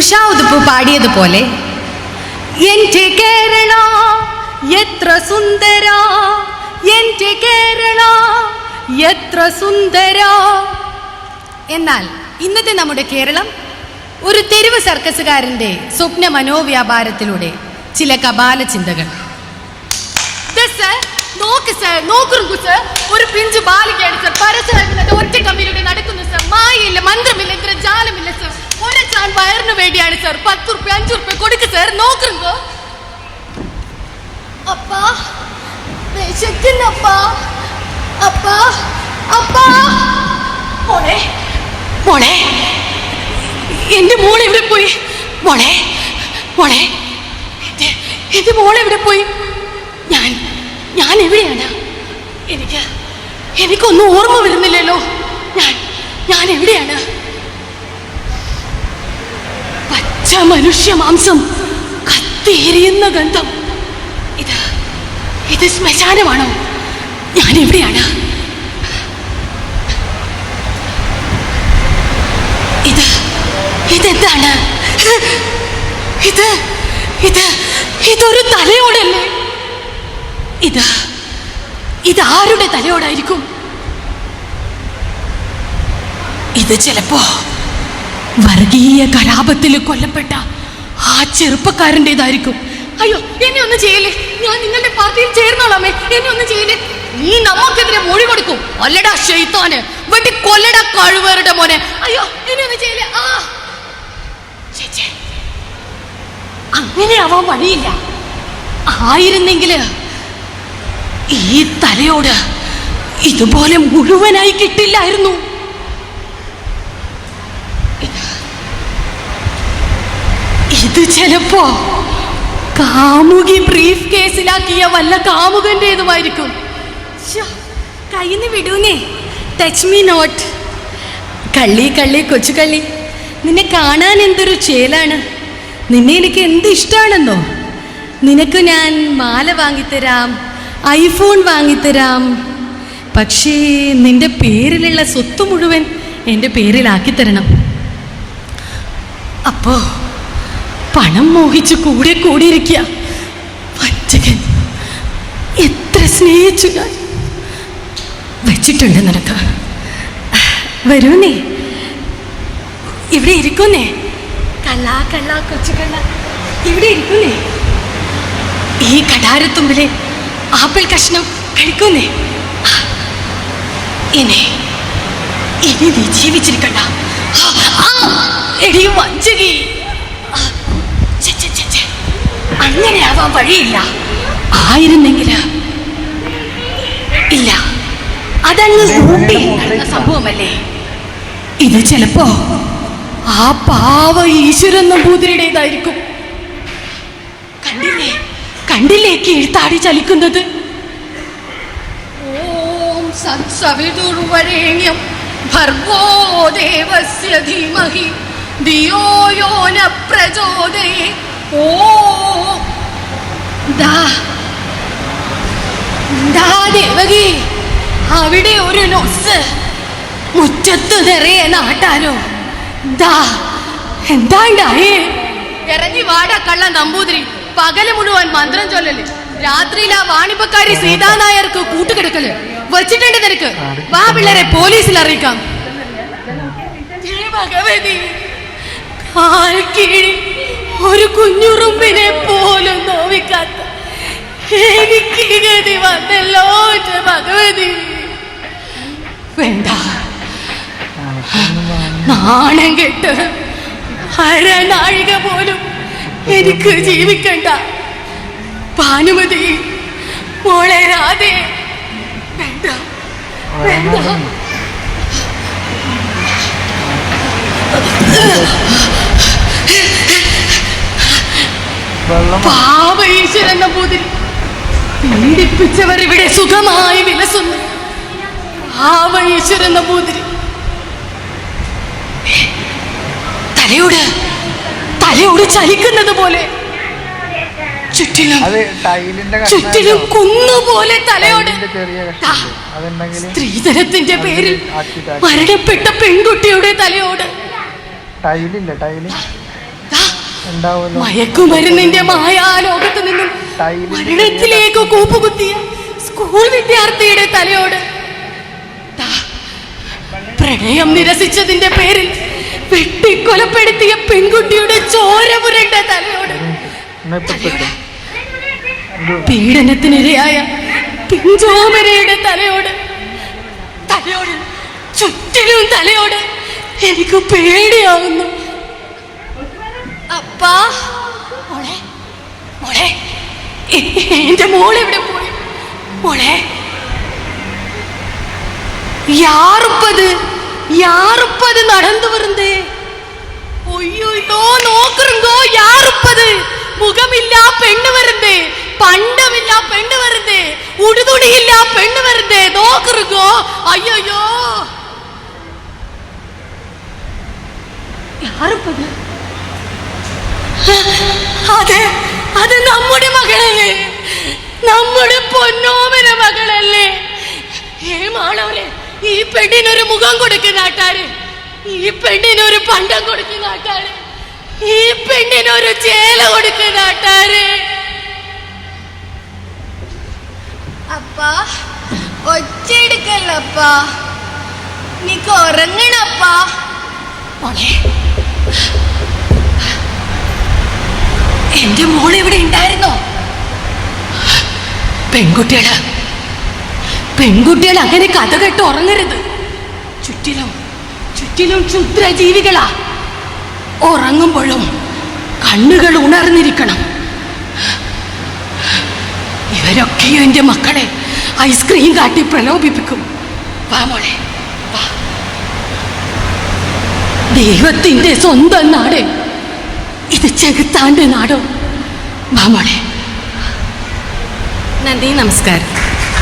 ഉഷാ ഉതുപ്പ് പാടിയതുപോലെ എൻ്റെ കേരള എത്ര സുന്ദര, എൻ്റെ കേരള എത്ര സുന്ദര. എന്നാൽ ഇന്നത്തെ നമ്മുടെ കേരളം ഒരു തെരുവ് സർക്കസുകാരൻ്റെ സ്വപ്ന മനോവ്യാപാരത്തിലൂടെ ചില കപാല ചിന്തകൾ. ഒരു പിഞ്ചു ബാലികയാണ് സർ, പരസ്യമാക്കുന്നത് ഒറ്റ കമ്പിയിലൂടെ നടക്കുന്നു സർ. മായയില്ല, മന്ത്രമില്ല, ഇന്ദ്രജാലമില്ല സർ. ഒരച്ചാൻ വയറിന് വേണ്ടിയാണ് സർ. 10 റുപ്യ 5 റുപ്യ കൊടുക്ക് സർ. നോക്കുമ്പോ അപ്പാ വിശക്കുന്നപ്പാ, അപ്പാ അപ്പാ. മോളെ മോളെ, എന്റെ മോൾ എവിടെ പോയി? മോളെ മോളെ, എന്റെ മോൾ എവിടെ പോയി? ഞാൻ എവിടെയാണ്? എനിക്കൊന്നും ഓർമ്മ വരുന്നില്ലല്ലോ. ഞാൻ എവിടെയാണ്? പച്ച മനുഷ്യ മാംസം, കത്തിയെരിയുന്ന ഗന്ധം. ഇത് ശ്മശാനമാണോ? ഞാൻ എവിടെയാണ്? ഇതെന്താണ്? ഇതൊരു തലയോടല്ലേ? ഇതാരുടെ തലയോടായിരിക്കും? ഇത് ചിലപ്പോ വർഗീയ കലാപത്തിൽ കൊല്ലപ്പെട്ട ആ ചെറുപ്പക്കാരൻ്റെതായിരിക്കും. അയ്യോ, എന്നെ ഒന്നും ചെയ്യല്ലേ, ഞാൻ നിങ്ങളുടെ പാർട്ടിയിൽ ചേർന്നോളാമേ. എന്നെ ഒന്നും ചെയ്യല്ലേ. നീ നമുക്കെതിരെ മൊഴി കൊടുക്കും. അല്ലടാ ശൈത്താന്, വെട്ടി കൊല്ലടാ കഴിവേറുടെ മോനെ. അയ്യോ, എന്നെ ഒന്നും ചെയ്യല്ലേ. അങ്ങനെ ആവാൻ വഴിയില്ല. ആയിരുന്നെങ്കില് ഈ തലയോട് ഇതുപോലെ മുഴുവനായി കിട്ടില്ലായിരുന്നു. ഇത് ചിലപ്പോ കാമുകി ബ്രീഫ് കേസിലാക്കിയ വല്ല കാമുകന്റേതുമായിരിക്കും. കയ്യിന്ന് വിടൂന്നേ. Touch me not. കള്ളി കള്ളി കൊച്ചു കള്ളി, നിന്നെ കാണാൻ എന്തൊരു ചേലാണ്. നിന്നെ എനിക്ക് എന്ത് ഇഷ്ടമാണെന്നോ. നിനക്ക് ഞാൻ മാല വാങ്ങിത്തരാം, ഐഫോൺ വാങ്ങിത്തരാം. പക്ഷേ നിന്റെ പേരിലുള്ള സ്വത്ത് മുഴുവൻ എൻ്റെ പേരിലാക്കിത്തരണം. അപ്പോ പണം മോഹിച്ച് കൂടിയിരിക്കുക. വഞ്ചകൻ, എത്ര സ്നേഹിച്ചു ഞാൻ. വെച്ചിട്ടുണ്ട് നിനക്ക്. വരൂന്നേ, ഇവിടെ ഇരിക്കുന്നേ. കള്ള കൊച്ചു കള്ള, ഇവിടെ ഇരിക്കുന്നേ. ഈ കടാരത്തുമ്പിലെ ആപ്പിൾ കഷ്ണം കഴിക്കുന്നേ. ഇനി നീ ജീവിച്ചിരിക്കണ്ട. എടി വഞ്ചകി, അങ്ങനെ ആവാൻ വഴിയില്ല. ആയിരുന്നെങ്കില് ഇല്ല, അതങ്ങ് സംഭവമല്ലേ. ഇത് ചിലപ്പോ ആ പാവ ഈശ്വരൻ നമ്പൂതിരിയുടേതായിരിക്കും. കണ്ടില്ലേ കീഴ്ത്താടി ചലിക്കുന്നത്? ഓം സത്സവിതുർവരേണ്യം ഭർഗോ ദേവസ്യ ധീമഹി ധിയോ യോ ന പ്രചോദയേത്. ഓ ദാ ദേവകി, അവിടെ ഒരു നൊസ്, മുറ്റത്ത് നിറയെ നാട്ടാരോ. എന്താണ്ടായേ? ഇറങ്ങി വാടാ കള്ള നമ്പൂതിരി. പകല് മുഴുവൻ മന്ത്രം ചൊല്ലല്, രാത്രിയിൽ ആ വാണിപ്പക്കാരി സീതാനായർക്ക് കൂട്ടുകിടക്കല്. വച്ചിട്ടുണ്ട് നിനക്ക്. വാ പിള്ളേരെ, പോലീസിൽ അറിയിക്കാം. ഭഗവതി, കാൽ കീഴിൽ ഒരു കുഞ്ഞുറുമ്പിനെ പോലും നോവിക്കാത്ത എനിക്ക് ഗതി വന്നല്ലോ ഭഗവതി. വേണ്ട, നാണം കെട്ട് അരനാഴിക പോലും എനിക്ക് ജീവിക്കണ്ട. ഭാനുമതി, മോളെ രാധേ, വേണ്ട വേണ്ട. പാവ ഈശ്വരൻ നമ്പൂതിരി, പീഡിപ്പിച്ചവർ ഇവിടെ സുഖമായി വിലസുന്നു. പാവ ഈശ്വരൻ നമ്പൂതിരി. തലയോട് ചലിക്കുന്നത് പോലെ, ചുറ്റിലും കുന്നുപോലെ തലയോട്. സ്ത്രീധനത്തിന്റെ പേരിൽ മരണപ്പെട്ട പെൺകുട്ടിയുടെ തലയോട്. മയക്കുമരുന്നിന്റെ മായാലോകത്ത് നിന്നും മരണത്തിലേക്ക് കൂപ്പുകുത്തിയ സ്കൂൾ വിദ്യാർത്ഥിയുടെ തലയോട്, പ്രണയം നിരസിച്ചതിന്റെ പേരിൽ വെട്ടിക്കൊലപ്പെടുത്തിയ പെൺകുട്ടിയുടെ ചോരപുരണ്ട തലയോട്, പീഡനത്തിനിരയായ പിഞ്ചോമരയുടെ തലയോട്, ചുറ്റിലും തലയോട് എനിക്ക് പേടിയാവുന്നു. അപ്പാ, മോളെ മോളെ, എന്റെ മോളെവിടെ പോയി? മോളെ, யாருப்பது நடந்து வருந்தே? ஐயோ, നോക്കുറുങ്കോ, யாருப்பது? മുഖമില്ല പെണ്ണ് വരുന്നേ, പണ്ടമില്ല പെണ്ണ് വരുന്നേ, ഉടുതുണിയില്ല പെണ്ണ് വരുന്നേ, നോക്കുറുങ്കോ. അയ്യോ, யாருப்பது? അത് നമ്മുടെ മകളല്ലേ, നമ്മുടെ പൊന്നോമന മകളല്ലേ. മാളവരെ, ഈ പെണ്ണിനൊരു മുഖം കൊടുക്കുന്ന ആട്ടാര്, ഈ പെണ്ണിനൊരു പണ്ടം കൊടുക്കുന്ന ആട്ടാര്, ഈ പെണ്ണിനൊരു ചേല കൊടുക്കുന്ന ആട്ടാര്. അപ്പാ, ഒച്ചെടുക്കല്ലപ്പാ, നീക്ക് ഉറങ്ങണപ്പാ. മോളെ, എന്റെ മോളെ ഇവിടെ ഉണ്ടായിരുന്നോ? പെൺകുട്ടികൾ അങ്ങനെ കഥ കേട്ട് ഉറങ്ങരുത്. ചുറ്റിലും ക്ഷുദ്രജീവികളാ. ഉറങ്ങുമ്പോഴും കണ്ണുകൾ ഉണർന്നിരിക്കണം. ഇവരൊക്കെയും എന്റെ മക്കളെ ഐസ്ക്രീം കാട്ടി പ്രലോഭിപ്പിക്കും. വാ മോളെ, വാ. ദൈവത്തിന്റെ സ്വന്തം നാട് ഇത്, ചെകുത്താന്റെ നാടോ. വാ മോളെ. നന്ദി, നമസ്കാരം.